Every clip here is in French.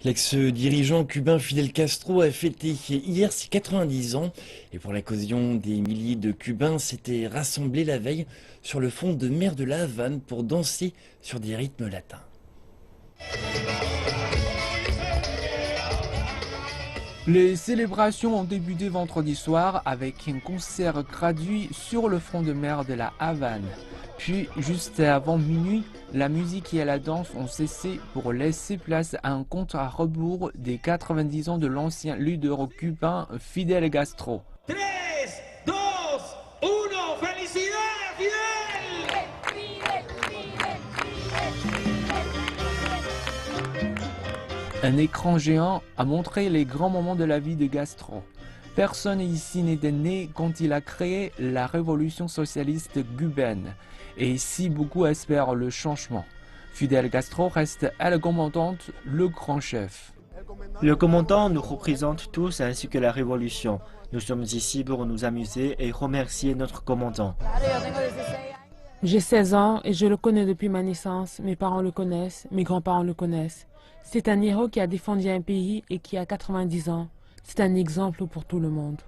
L'ex-dirigeant cubain Fidel Castro a fêté hier ses 90 ans et pour l'occasion, des milliers de Cubains s'étaient rassemblés la veille sur le front de mer de la Havane pour danser sur des rythmes latins. Les célébrations ont débuté vendredi soir avec un concert gratuit sur le front de mer de la Havane. Puis, juste avant minuit, la musique et la danse ont cessé pour laisser place à un compte à rebours des 90 ans de l'ancien leader cubain Fidel Castro. 3, 2, 1, ¡felicidades, Fidel! Un écran géant a montré les grands moments de la vie de Castro. Personne ici n'était né quand il a créé la révolution socialiste cubaine. Et si beaucoup espèrent le changement, Fidel Castro reste El Comandante, le grand chef. Le commandant nous représente tous ainsi que la révolution. Nous sommes ici pour nous amuser et remercier notre commandant. J'ai 16 ans et je le connais depuis ma naissance. Mes parents le connaissent, mes grands-parents le connaissent. C'est un héros qui a défendu un pays et qui a 90 ans. C'est un exemple pour tout le monde.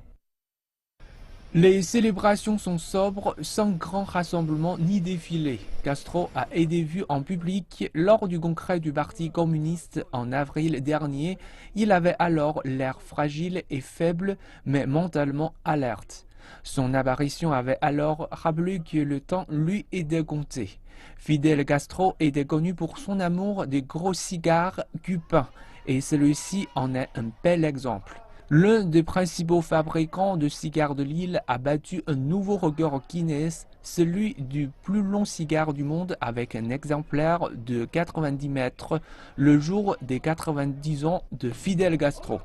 Les célébrations sont sobres, sans grand rassemblement ni défilé. Castro a été vu en public lors du congrès du Parti communiste en avril dernier. Il avait alors l'air fragile et faible, mais mentalement alerte. Son apparition avait alors rappelé que le temps lui était compté. Fidel Castro était connu pour son amour des gros cigares cubains, et celui-ci en est un bel exemple. L'un des principaux fabricants de cigares de l'île a battu un nouveau record Guinness, celui du plus long cigare du monde avec un exemplaire de 90 mètres, le jour des 90 ans de Fidel Castro.